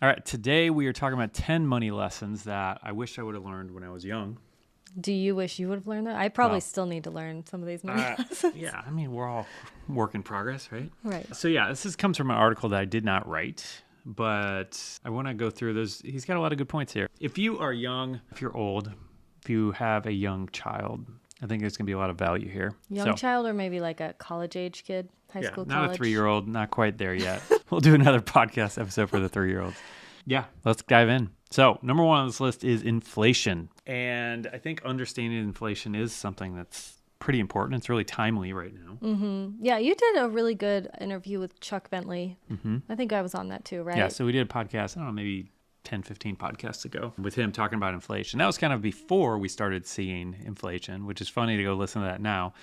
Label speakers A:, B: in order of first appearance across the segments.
A: All right, today we are talking about 10 money lessons that I wish I would have learned when I was young.
B: Do you wish you would have learned that? I probably still need to learn some of these money lessons.
A: Yeah, I mean, we're all work in progress, right?
B: Right.
A: So yeah, comes from an article that I did not write, but I want to go through those. He's got a lot of good points here. If you are young, if you're old, if you have a young child, I think there's going to be a lot of value here.
B: Young child or maybe like a college-age kid, high school,
A: not
B: college?
A: a 3-year-old, not quite there yet. We'll do another podcast episode for the 3-year-olds. Yeah, let's dive in. So number one on this list is inflation. And I think understanding inflation is something that's pretty important. It's really timely right now.
B: Mm-hmm. Yeah, you did a really good interview with Chuck Bentley.
A: Mm-hmm.
B: I think I was on that too, right?
A: Yeah, so we did a podcast, I don't know, maybe 10, 15 podcasts ago with him talking about inflation. That was kind of before we started seeing inflation, which is funny to go listen to that now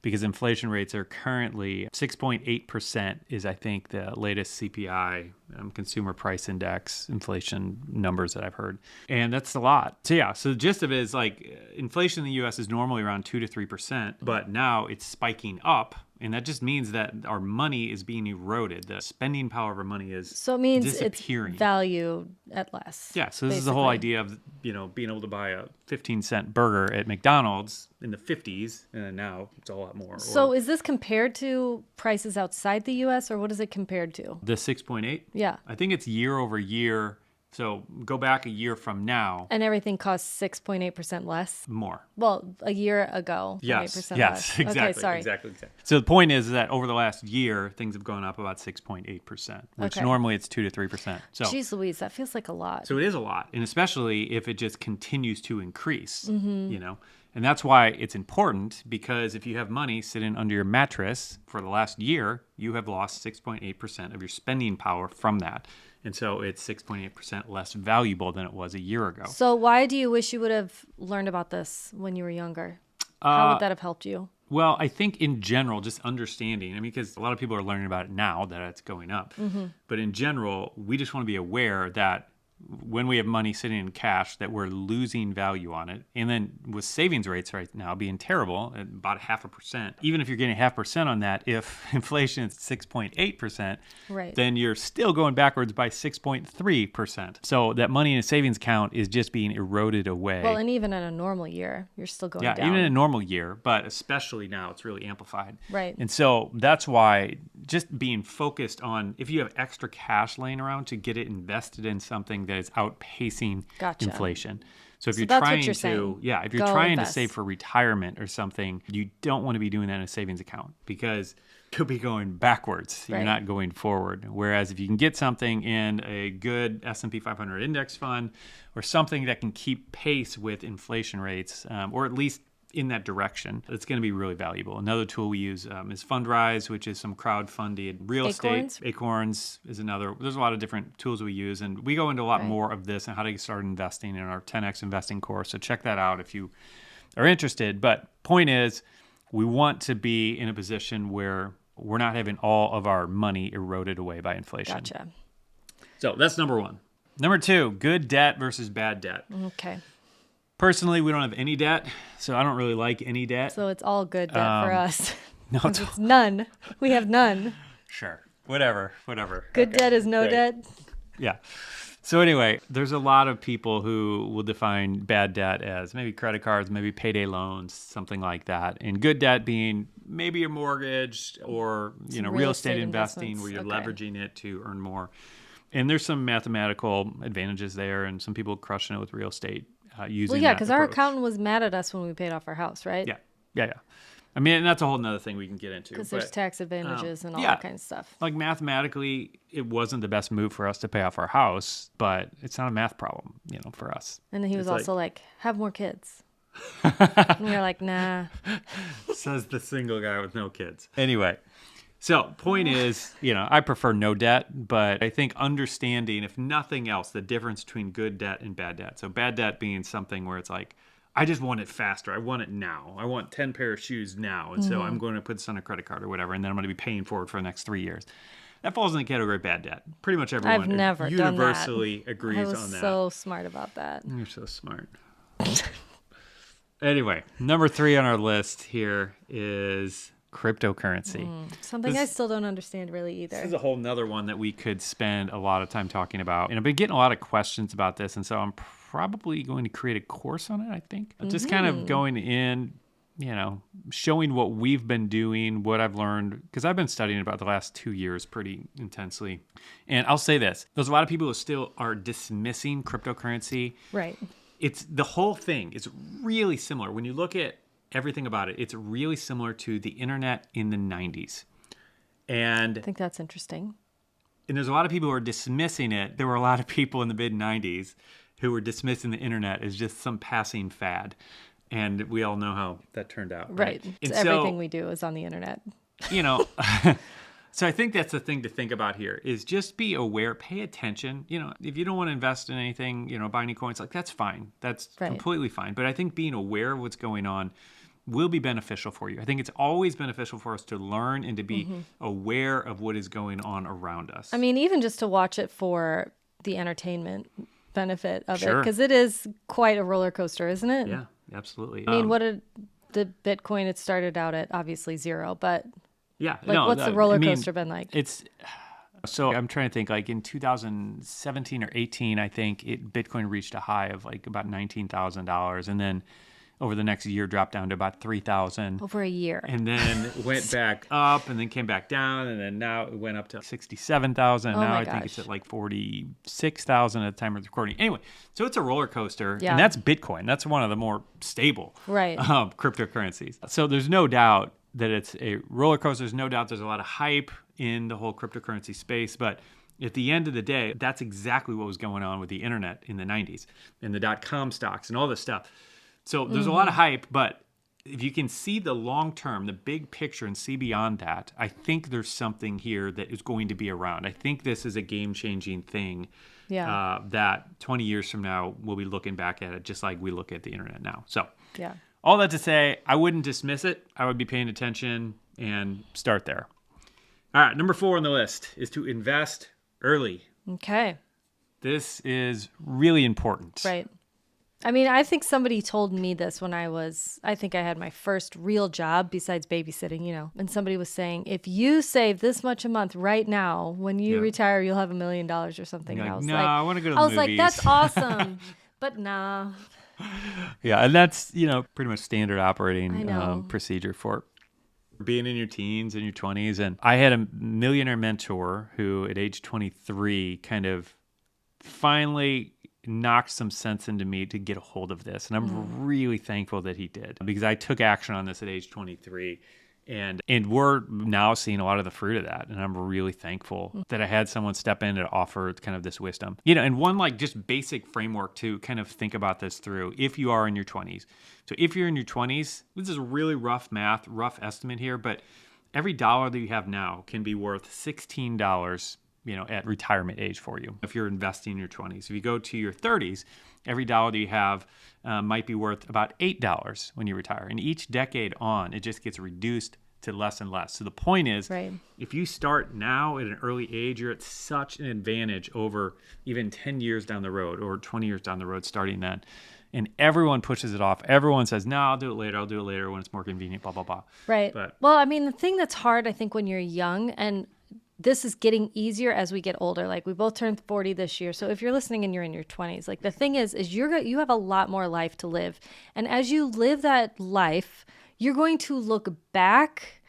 A: because inflation rates are currently 6.8% is, I think, the latest CPI, Consumer Price Index inflation numbers that I've heard. And that's a lot. So yeah, so the gist of it is like inflation in the U.S. is normally around 2 to 3%, but now it's spiking up. And that just means that our money is being eroded. The spending power of our money is
B: so it means
A: disappearing.
B: It's value at less.
A: Yeah, so this is the whole idea of, being able to buy a 15-cent burger at McDonald's in the 50s, and now it's a lot more.
B: So is this compared to prices outside the U.S., or what is it compared to?
A: The 6.8?
B: Yeah.
A: I think it's year over year. So go back a year from now.
B: And everything costs 6.8% less?
A: More.
B: Well, a year ago, 8%
A: yes,
B: less.
A: exactly.
B: Okay, sorry.
A: Exactly. So the point is that over the last year, things have gone up about 6.8%, which normally it's 2 to 3%. So,
B: jeez Louise, that feels like a lot.
A: So it is a lot, and especially if it just continues to increase, And that's why it's important, because if you have money sitting under your mattress for the last year, you have lost 6.8% of your spending power from that. And so it's 6.8% less valuable than it was a year ago.
B: So why do you wish you would have learned about this when you were younger? How would that have helped you?
A: Well, I think in general, just understanding, because a lot of people are learning about it now that it's going up. Mm-hmm. But in general, we just want to be aware that when we have money sitting in cash, that we're losing value on it. And then with savings rates right now being terrible at about 0.5%, even if you're getting 0.5% on that, if inflation is 6.8%, then you're still going backwards by 6.3%. So that money in a savings account is just being eroded away.
B: Well, and even in a normal year, you're still going down.
A: Yeah, even in a normal year, but especially now, it's really amplified.
B: Right.
A: And so that's why just being focused on, if you have extra cash laying around, to get it invested in something that is outpacing inflation. So if you're trying to, if you're trying to save for retirement or something, you don't want to be doing that in a savings account because you'll be going backwards. You're not going forward. Whereas if you can get something in a good S&P 500 index fund or something that can keep pace with inflation rates, or at least in that direction, it's going to be really valuable. Another tool we use is Fundrise, which is some crowdfunded real estate. Acorns is another. There's a lot of different tools we use, and we go into a lot more of this and how to get started investing in our 10X investing course. So check that out if you are interested. But point is, we want to be in a position where we're not having all of our money eroded away by inflation.
B: Gotcha.
A: So that's number one. Number two, good debt versus bad debt.
B: Okay.
A: Personally, we don't have any debt, so I don't really like any debt.
B: So it's all good debt for us.
A: No,
B: it's none. We have none.
A: Sure. Whatever.
B: Good debt is no debt.
A: Yeah. So anyway, there's a lot of people who will define bad debt as maybe credit cards, maybe payday loans, something like that. And good debt being maybe a mortgage or, real estate investing where you're leveraging it to earn more. And there's some mathematical advantages there, and some people crushing it with real estate. Using
B: because our accountant was mad at us when we paid off our house, right?
A: Yeah. I mean, and that's a whole nother thing we can get into.
B: Because there's tax advantages and all that kind of stuff.
A: Like mathematically, it wasn't the best move for us to pay off our house, but it's not a math problem, for us.
B: And then he was also like, have more kids. And we were like, nah.
A: Says the single guy with no kids. Anyway. So point is, I prefer no debt, but I think understanding, if nothing else, the difference between good debt and bad debt. So bad debt being something where it's like, I just want it faster. I want it now. I want 10 pair of shoes now. And so I'm going to put this on a credit card or whatever, and then I'm going to be paying for it for the next 3 years. That falls in the category of bad debt. Pretty much everyone
B: I've never
A: universally agrees on that.
B: I was so smart about that.
A: You're so smart. Anyway, number 3 on our list here is cryptocurrency.
B: Something I still don't understand really either.
A: This is a whole nother one that we could spend a lot of time talking about. And I've been getting a lot of questions about this. And so I'm probably going to create a course on it, I think. Just kind of going in, showing what we've been doing, what I've learned, because I've been studying about the last 2 years pretty intensely. And I'll say this, there's a lot of people who still are dismissing cryptocurrency.
B: Right.
A: It's the whole thing is really similar. When you look at everything about it, it's really similar to the internet in the 90s. And
B: I think that's interesting.
A: And there's a lot of people who are dismissing it. There were a lot of people in the mid 90s who were dismissing the internet as just some passing fad. And we all know how that turned out.
B: Right. Everything we do is on the internet.
A: So I think that's the thing to think about here is just be aware, pay attention. If you don't want to invest in anything, buy any coins, that's fine. That's completely fine. But I think being aware of what's going on will be beneficial for you. I think it's always beneficial for us to learn and to be aware of what is going on around us.
B: I mean, even just to watch it for the entertainment benefit of it, because it is quite a roller coaster, isn't it?
A: Yeah, absolutely.
B: I mean, what did the Bitcoin, it started out at obviously zero, but what's the roller coaster been like?
A: So I'm trying to think, like in 2017 or 18, I think Bitcoin reached a high of like about $19,000, and then over the next year dropped down to about 3,000.
B: Over a year.
A: And then went back up and then came back down. And then now it went up to 67,000. And now I think it's at like 46,000 at the time of the recording. Anyway, so it's a roller coaster. Yeah. And that's Bitcoin. That's one of the more stable cryptocurrencies. So there's no doubt that it's a roller coaster. There's no doubt there's a lot of hype in the whole cryptocurrency space. But at the end of the day, that's exactly what was going on with the internet in the 90s and the .com stocks and all this stuff. So there's a lot of hype, but if you can see the long term, the big picture, and see beyond that, I think there's something here that is going to be around. I think this is a game-changing thing that 20 years from now, we'll be looking back at it just like we look at the internet now. So all that to say, I wouldn't dismiss it. I would be paying attention and start there. All right, number 4 on the list is to invest early.
B: Okay.
A: This is really important.
B: Right. I mean, I think somebody told me this when I think I had my first real job besides babysitting, and somebody was saying, if you save this much a month right now, when you retire, you'll have $1 million or something. And I was
A: I want to go to the movies.
B: I was like, that's awesome, but nah.
A: Yeah, and that's, pretty much standard operating procedure for being in your teens and your 20s. And I had a millionaire mentor who at age 23 kind of finally knocked some sense into me to get a hold of this. And I'm really thankful that he did, because I took action on this at age 23. And we're now seeing a lot of the fruit of that. And I'm really thankful that I had someone step in and offer kind of this wisdom. And one like just basic framework to kind of think about this through if you are in your 20s. So if you're in your 20s, this is really rough math, rough estimate here, but every dollar that you have now can be worth $16 at retirement age for you if you're investing in your 20s. If you go to your 30s, every dollar that you have might be worth about $8 when you retire. And each decade on, it just gets reduced to less and less. So the point is, if you start now at an early age, you're at such an advantage over even 10 years down the road or 20 years down the road starting then. And everyone pushes it off. Everyone says, no, I'll do it later when it's more convenient, blah, blah, blah.
B: Right. Well, I mean, the thing that's hard, I think, when you're young, and this is getting easier as we get older. Like we both turned 40 this year. So if you're listening and you're in your 20s, like the thing is you have a lot more life to live. And as you live that life, you're going to look back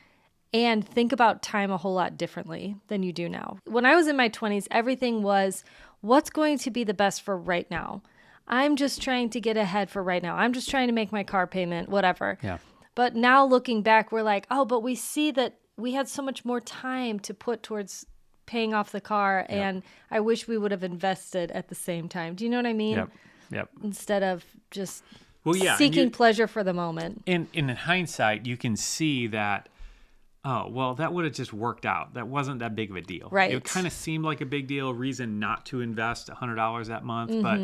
B: and think about time a whole lot differently than you do now. When I was in my 20s, everything was, what's going to be the best for right now? I'm just trying to get ahead for right now. I'm just trying to make my car payment, whatever.
A: Yeah.
B: But now looking back, we're like, oh, but we see that we had so much more time to put towards paying off the car, and I wish we would have invested at the same time. Do you know what I mean?
A: Yep.
B: Instead of just seeking pleasure for the moment.
A: In hindsight, you can see that, that would have just worked out. That wasn't that big of a deal.
B: Right.
A: It kind of seemed like a big deal, reason not to invest $100 that month, but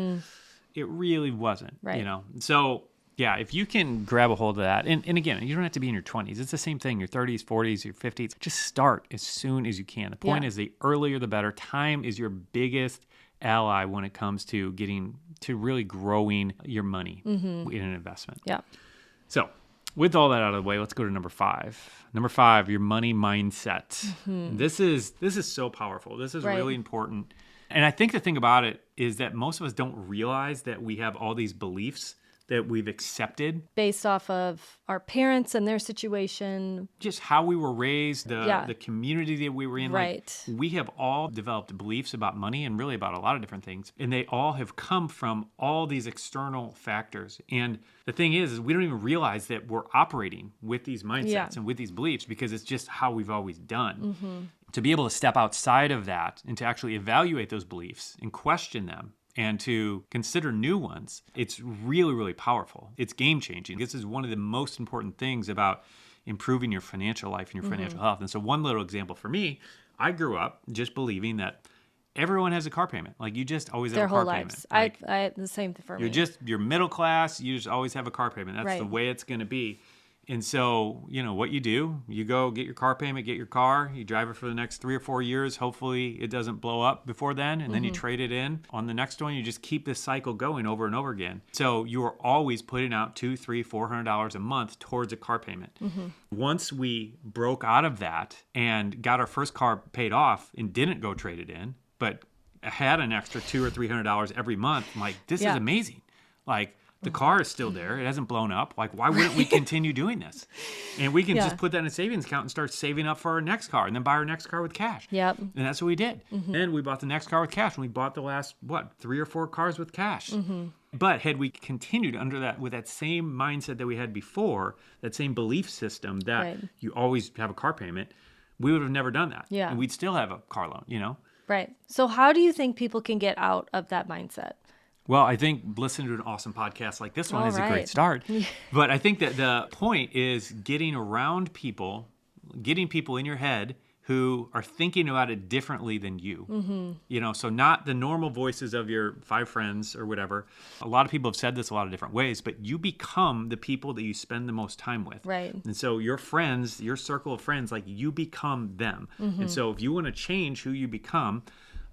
A: it really wasn't.
B: Right.
A: So yeah, if you can grab a hold of that, and again, you don't have to be in your 20s. It's the same thing, your 30s, 40s, your 50s. Just start as soon as you can. The point is the earlier the better. Time is your biggest ally when it comes to getting to really growing your money in an investment.
B: Yeah.
A: So with all that out of the way, let's go to number 5. Number 5, your money mindset. Mm-hmm. This is so powerful. This is really important. And I think the thing about it is that most of us don't realize that we have all these beliefs that we've accepted
B: based off of our parents and their situation,
A: just how we were raised, the community that we were in.
B: Right.
A: Like, we have all developed beliefs about money and really about a lot of different things. And they all have come from all these external factors. And the thing is we don't even realize that we're operating with these mindsets and with these beliefs because it's just how we've always done. Mm-hmm. To be able to step outside of that and to actually evaluate those beliefs and question them and to consider new ones, it's really, really powerful. It's game-changing. This is one of the most important things about improving your financial life and your financial health. And so one little example for me, I grew up just believing that everyone has a car payment. Like, you just always have a car payment.
B: Like, I the same for me.
A: You're middle class, you just always have a car payment. That's the way it's going to be. And so, what you do, you go get your car payment, get your car, you drive it for the next 3 or 4 years. Hopefully it doesn't blow up before then. And then you trade it in on the next one. You just keep this cycle going over and over again. So you are always putting out $200, $300, $400 a month towards a car payment. Mm-hmm. Once we broke out of that and got our first car paid off and didn't go trade it in, but had an extra $200 or $300 every month, I'm like, this is amazing. Like, the car is still there. It hasn't blown up. Like, why wouldn't we continue doing this? And we can just put that in a savings account and start saving up for our next car and then buy our next car with cash.
B: Yep.
A: And that's what we did. Mm-hmm. Then we bought the next car with cash. And we bought the last, 3 or 4 cars with cash. Mm-hmm. But had we continued under that with that same mindset that we had before, that same belief system that you always have a car payment, we would have never done that.
B: Yeah.
A: And we'd still have a car loan,
B: Right. So how do you think people can get out of that mindset?
A: Well, I think listening to an awesome podcast like this one is a great start. But I think that the point is getting around people, getting people in your head who are thinking about it differently than you. Mm-hmm. So not the normal voices of your 5 friends or whatever. A lot of people have said this a lot of different ways, but you become the people that you spend the most time with.
B: Right.
A: And so your friends, your circle of friends, like, you become them. Mm-hmm. And so if you want to change who you become,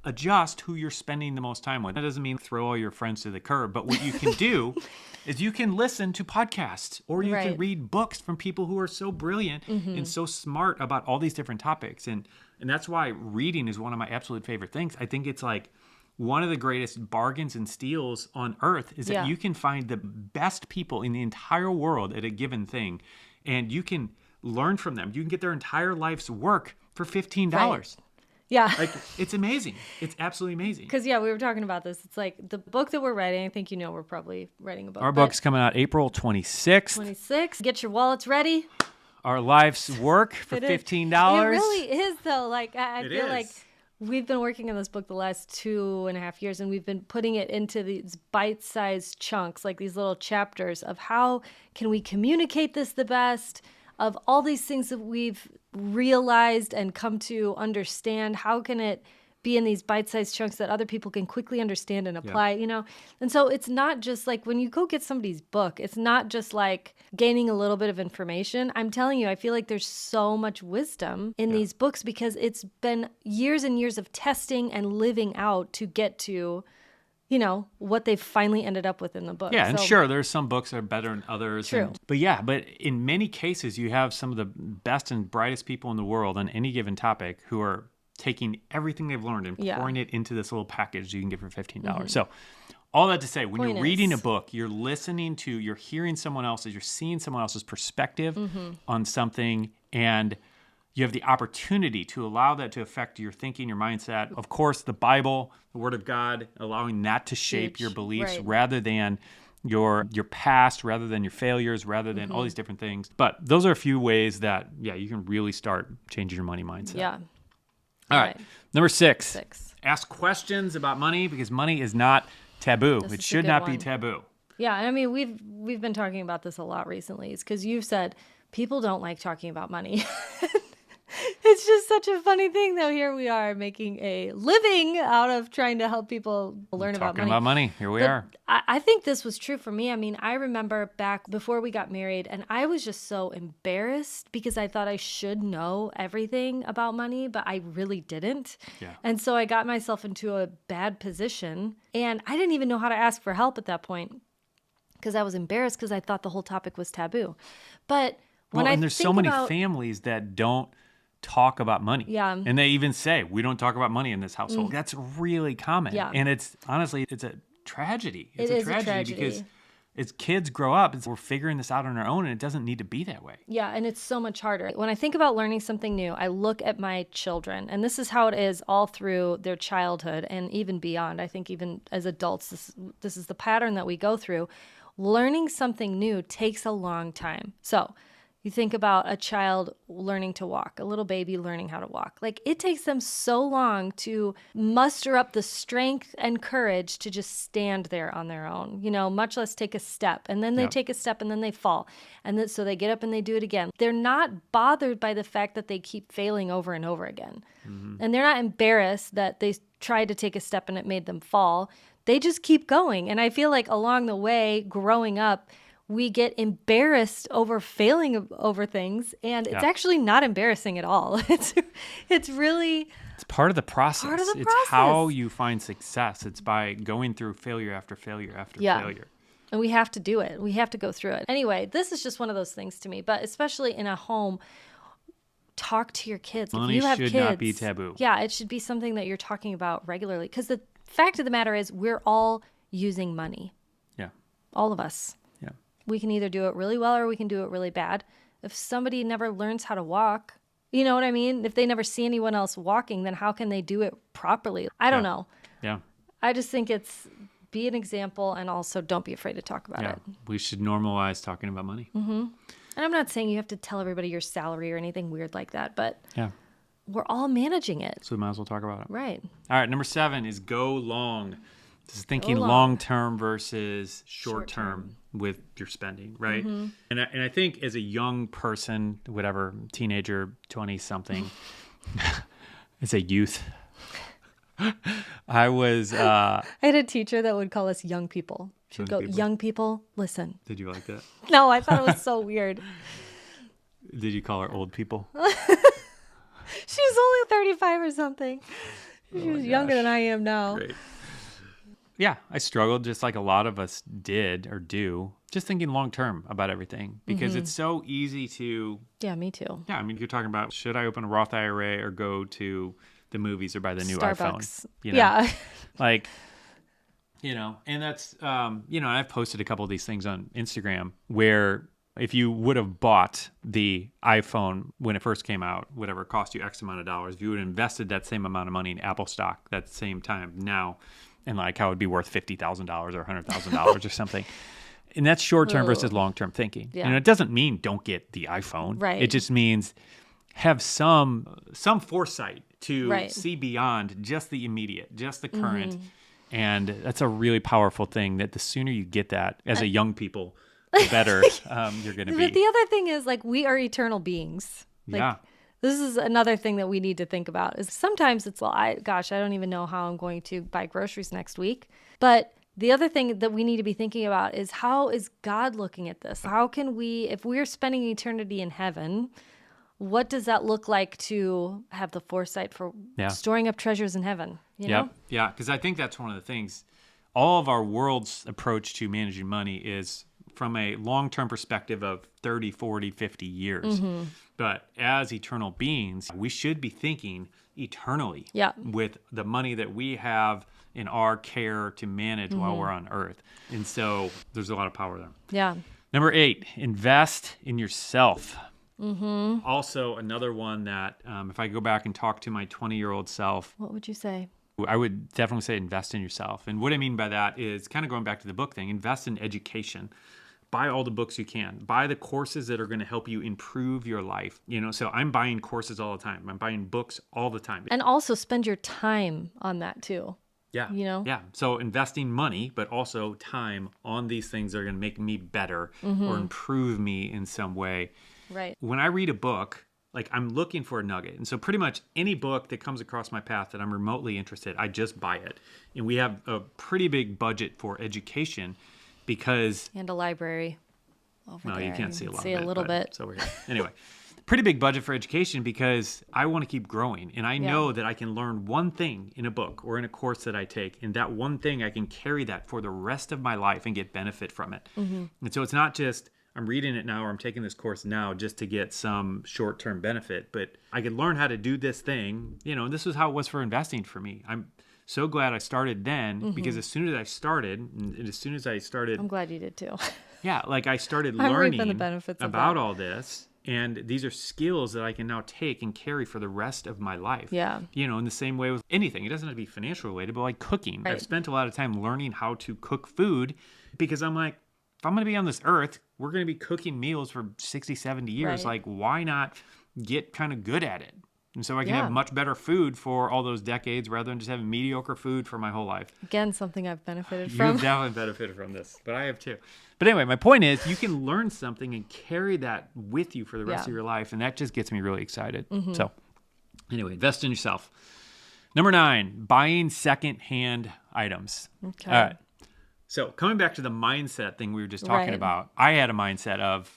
A: adjust who you're spending the most time with. That doesn't mean throw all your friends to the curb, but what you can do is you can listen to podcasts or you can read books from people who are so brilliant and so smart about all these different topics. And that's why reading is one of my absolute favorite things. I think it's like one of the greatest bargains and steals on earth is that you can find the best people in the entire world at a given thing, and you can learn from them. You can get their entire life's work for $15. Right.
B: Yeah.
A: Like, it's amazing. It's absolutely amazing.
B: Because, we were talking about this. It's like the book that we're writing, I think we're probably writing a book.
A: Our book's coming out April 26th.
B: 26th. Get your wallets ready.
A: Our life's work for $15.
B: It really is, though. Like, I feel like we've been working on this book the last 2.5 years, and we've been putting it into these bite-sized chunks, like these little chapters of how can we communicate this the best, of all these things that we've realized and come to understand. How can it be in these bite-sized chunks that other people can quickly understand and apply, And so it's not just like when you go get somebody's book, it's not just like gaining a little bit of information. I'm telling you, I feel like there's so much wisdom in these books because it's been years and years of testing and living out to get to what they've finally ended up with in the book.
A: Yeah, and sure, there's some books that are better than others.
B: True.
A: But in many cases, you have some of the best and brightest people in the world on any given topic who are taking everything they've learned and pouring it into this little package you can get for $15. Mm-hmm. So all that to say, when you're reading a book, you're hearing someone else's, you're seeing someone else's perspective on something, and you have the opportunity to allow that to affect your thinking, your mindset. Of course, the Bible, the Word of God, allowing that to shape your beliefs rather than your past, rather than your failures, rather than all these different things. But those are a few ways that, you can really start changing your money mindset.
B: Yeah.
A: All right. Number 6. Ask questions about money because money is not taboo. It should not be taboo.
B: Yeah. I mean, we've been talking about this a lot recently. It's because you've said people don't like talking about money. It's just such a funny thing, though. Here we are making a living out of trying to help people learn about money.
A: Talking about money. Here we are.
B: I think this was true for me. I mean, I remember back before we got married, and I was just so embarrassed because I thought I should know everything about money, but I really didn't.
A: Yeah.
B: And so I got myself into a bad position, and I didn't even know how to ask for help at that point. because I was embarrassed because I thought the whole topic was taboo. But
A: and there's so many families that don't talk about money.
B: Yeah.
A: And they even say, we don't talk about money in this household. That's really common.
B: Yeah.
A: And it's honestly, it's a tragedy.
B: It is a tragedy
A: because as kids grow up, we're figuring this out on our own, and it doesn't need to be that way.
B: Yeah, and it's so much harder. When I think about learning something new, I look at my children, and this is how it is all through their childhood and even beyond. I think even as adults, this is the pattern that we go through. Learning something new takes a long time. So you think about a child learning to walk, a little baby learning how to walk. Like, it takes them so long to muster up the strength and courage to just stand there on their own, much less take a step. And then they take a step and then they fall. And then, so they get up and they do it again. They're not bothered by the fact that they keep failing over and over again. Mm-hmm. And they're not embarrassed that they tried to take a step and it made them fall. They just keep going. And I feel like along the way, growing up, we get embarrassed over failing over things, and it's actually not embarrassing at all. It's really...
A: It's part of the process. It's how you find success. It's by going through failure after failure after failure.
B: And we have to do it. We have to go through it. Anyway, this is just one of those things to me, but especially in a home, talk to your kids.
A: Money
B: if you have
A: should
B: kids,
A: not be taboo.
B: Yeah, it should be something that you're talking about regularly, because the fact of the matter is we're all using money.
A: Yeah.
B: All of us. We can either do it really well or we can do it really bad. If somebody never learns how to walk, you know what I mean? If they never see anyone else walking, then how can they do it properly? I don't know.
A: Yeah.
B: I just think be an example, and also don't be afraid to talk about it.
A: We should normalize talking about money.
B: Mm-hmm. And I'm not saying you have to tell everybody your salary or anything weird like that, but we're all managing it.
A: So we might as well talk about it.
B: Right.
A: All right. Number 7 is go long. This is thinking long-term versus short-term with your spending, right? Mm-hmm. And I think as a young person, whatever, teenager, 20-something, as a youth, I
B: had a teacher that would call us young people. She would go, young people, listen.
A: Did you like that?
B: No, I thought it was so weird.
A: Did you call her old people?
B: She was only 35 or something. She was younger than I am now.
A: Great. Yeah, I struggled just like a lot of us did or do, just thinking long term about everything, because it's so easy to...
B: Yeah, me too.
A: Yeah, I mean, you're talking about, should I open a Roth IRA or go to the movies or buy the new
B: Starbucks.
A: iPhone?
B: Yeah.
A: Like, and that's, I've posted a couple of these things on Instagram where if you would have bought the iPhone when it first came out, whatever, it cost you X amount of dollars, if you would have invested that same amount of money in Apple stock that same time now, and like how it would be worth $50,000 or $100,000 or something. And that's short-term versus long-term thinking. Yeah. And it doesn't mean don't get the iPhone.
B: Right.
A: It just means have some foresight to see beyond just the immediate, just the current. Mm-hmm. And that's a really powerful thing, that the sooner you get that as a young people, the better you're going to be.
B: But the other thing is, like, we are eternal beings. Like, this is another thing that we need to think about, is sometimes it's, I don't even know how I'm going to buy groceries next week. But the other thing that we need to be thinking about is, how is God looking at this? How can we, if we're spending eternity in heaven, what does that look like to have the foresight for storing up treasures in heaven? You know?
A: Yeah, because I think that's one of the things. All of our world's approach to managing money is from a long-term perspective of 30, 40, 50 years. Mm-hmm. But as eternal beings, we should be thinking eternally with the money that we have in our care to manage while we're on earth. And so there's a lot of power there.
B: Yeah.
A: Number 8, invest in yourself. Mm-hmm. Also, another one that if I go back and talk to my 20-year-old self,
B: what would you say?
A: I would definitely say invest in yourself. And what I mean by that is kind of going back to the book thing, invest in education. Buy all the books you can. Buy the courses that are going to help you improve your life. So I'm buying courses all the time. I'm buying books all the time.
B: And also spend your time on that too.
A: Yeah. Yeah. So investing money, but also time on these things that are going to make me better or improve me in some way.
B: Right.
A: When I read a book, like, I'm looking for a nugget. And so pretty much any book that comes across my path that I'm remotely interested, I just buy it. And we have a pretty big budget for education. Because
B: and a library over there.
A: You can't see a lot.
B: See a little bit.
A: It's over here. Anyway, pretty big budget for education because I want to keep growing. And I know that I can learn one thing in a book or in a course that I take. And that one thing, I can carry that for the rest of my life and get benefit from it. Mm-hmm. And so it's not just I'm reading it now or I'm taking this course now just to get some short-term benefit. But I could learn how to do this thing. And this is how it was for investing for me. I'm so glad I started then because as soon as I started,
B: I'm glad you did too.
A: Yeah, like I started
B: I'm
A: learning
B: reaping the benefits
A: about all this. And these are skills that I can now take and carry for the rest of my life.
B: Yeah.
A: In the same way with anything. It doesn't have to be financial related, but like cooking. Right. I've spent a lot of time learning how to cook food because I'm like, if I'm going to be on this earth, we're going to be cooking meals for 60, 70 years. Like, why not get kind of good at it? And so I can have much better food for all those decades rather than just having mediocre food for my whole life.
B: Again, something I've benefited from.
A: You've definitely benefited from this, but I have too. But anyway, my point is you can learn something and carry that with you for the rest of your life. And that just gets me really excited. Mm-hmm. So anyway, invest in yourself. Number 9, buying secondhand items.
B: Okay.
A: All right. So coming back to the mindset thing we were just talking about, I had a mindset of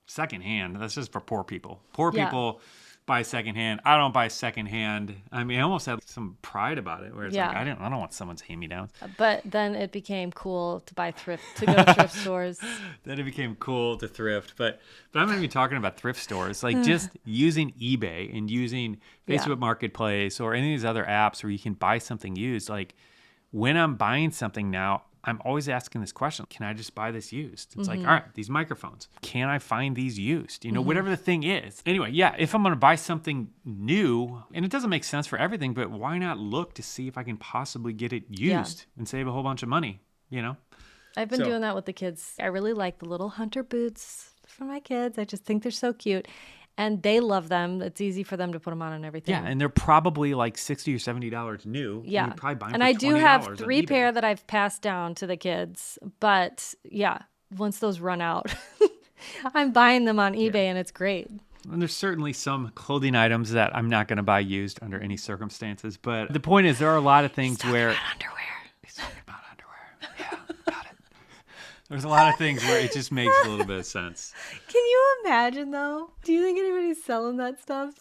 A: secondhand. That's just for poor people. Poor people buy secondhand. I don't buy secondhand. I mean, I almost had some pride about it where it's like, I don't want someone's hand-me-downs.
B: But then it became cool to buy to go to thrift stores.
A: Then it became cool to thrift. But I'm not even talking about thrift stores. Like just using eBay and using Facebook Marketplace or any of these other apps where you can buy something used. Like when I'm buying something now, I'm always asking this question, can I just buy this used? It's like, all right, these microphones, can I find these used? Whatever the thing is. Anyway, if I'm going to buy something new, and it doesn't make sense for everything, but why not look to see if I can possibly get it used and save a whole bunch of money,
B: I've been doing that with the kids. I really like the little hunter boots for my kids. I just think they're so cute. And they love them. It's easy for them to put them on and everything.
A: Yeah, and they're probably like $60 or $70 new.
B: Yeah.
A: And you probably buy them
B: and
A: for
B: I do have 3
A: on eBay.
B: pair that I've passed down to the kids. But once those run out, I'm buying them on eBay and it's great.
A: And there's certainly some clothing items that I'm not going to buy used under any circumstances. But the point is there are a lot of things where... He's talking about underwear. Yeah, got it. There's a lot of things where it just makes a little bit of sense.
B: Can you imagine, though? Do you think anybody's selling that stuff?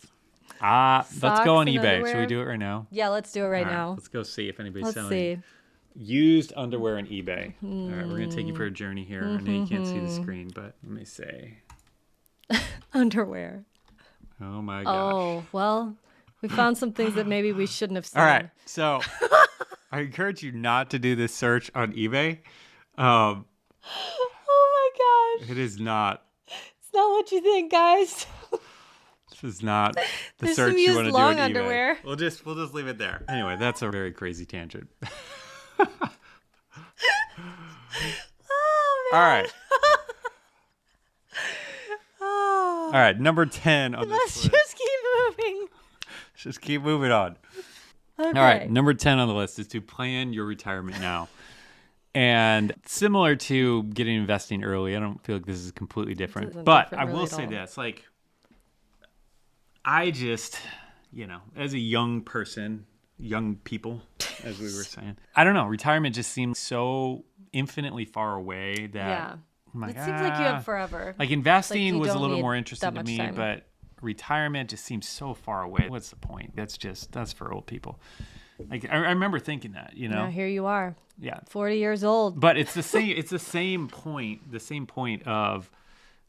A: Let's go on eBay.
B: Underwear?
A: Should we do it right now?
B: Yeah, let's do it right now.
A: Let's go see if anybody's
B: Let's
A: selling used underwear on eBay. All right, we're going to take you for a journey here. I know you can't see the screen, but let me say.
B: Underwear.
A: Oh, my gosh.
B: Oh, well, we found some things that maybe we shouldn't have seen.
A: All right, so I encourage you not to do this search on eBay.
B: Oh, my gosh.
A: It is not.
B: It's not what you think, guys.
A: This is not the search you want to do on eBay.
B: Underwear.
A: We'll just leave it there. Anyway, that's a very crazy tangent.
B: Oh, man.
A: All right.
B: Oh.
A: All right, number 10 on this list.
B: Let's just keep moving.
A: Let's just keep moving on.
B: Okay.
A: All right, number 10 on the list is to plan your retirement now. And similar to getting investing early, I don't feel like this is completely different. But I will say this, like, I just, as a young person, young people, as we were saying, I don't know, retirement just seems so infinitely far away that
B: it seems like you have forever.
A: Like investing was a little bit more interesting to me, but retirement just seems so far away. What's the point? That's for old people. Like I remember thinking that,
B: Now here you are.
A: Yeah.
B: 40 years old.
A: But it's the same. It's the same point. The same point of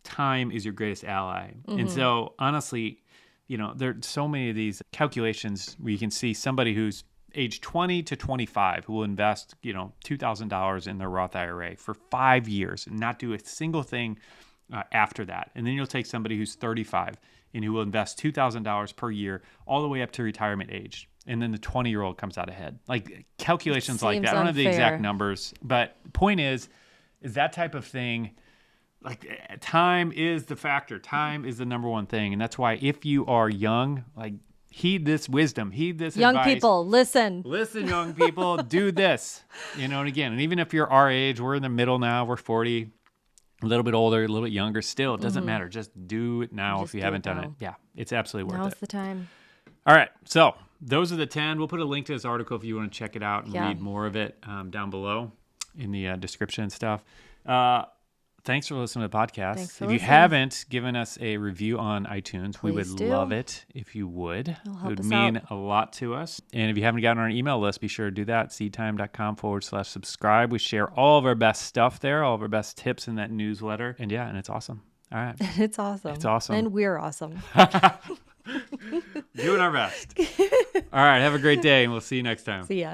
A: time is your greatest ally. Mm-hmm. And so honestly, there's so many of these calculations where you can see somebody who's age 20 to 25 who will invest, $2,000 in their Roth IRA for 5 years and not do a single thing after that. And then you'll take somebody who's 35 and who will invest $2,000 per year all the way up to retirement age. And then the 20-year-old comes out ahead. Like calculations like that. I don't have the exact numbers, but the point is that type of thing, like time is the factor. Time is the number one thing. And that's why if you are young, like heed this wisdom, heed this
B: young
A: advice.
B: People, listen.
A: Listen, young people, do this. And again, and even if you're our age, we're in the middle now, we're 40, a little bit older, a little bit younger, still, it doesn't matter. Just do it now if you haven't done it. Yeah, it's absolutely worth it.
B: Now's the time.
A: All right, so those are the 10. We'll put a link to this article if you want to check it out and read more of it down below in the description and stuff. Thanks for listening to the podcast.
B: Thanks for
A: if you
B: listening.
A: haven't given us a review on iTunes, we would
B: do.
A: love it if you would.
B: It'll help
A: It would
B: us
A: mean
B: out.
A: a lot to us. And if you haven't gotten on our email list, be sure to do that. SeedTime.com/subscribe. We share all of our best stuff there, all of our best tips in that newsletter. And yeah, and it's awesome. All right.
B: It's awesome.
A: It's awesome.
B: And we're awesome.
A: Doing our best. All right. Have a great day, and we'll see you next time.
B: See ya.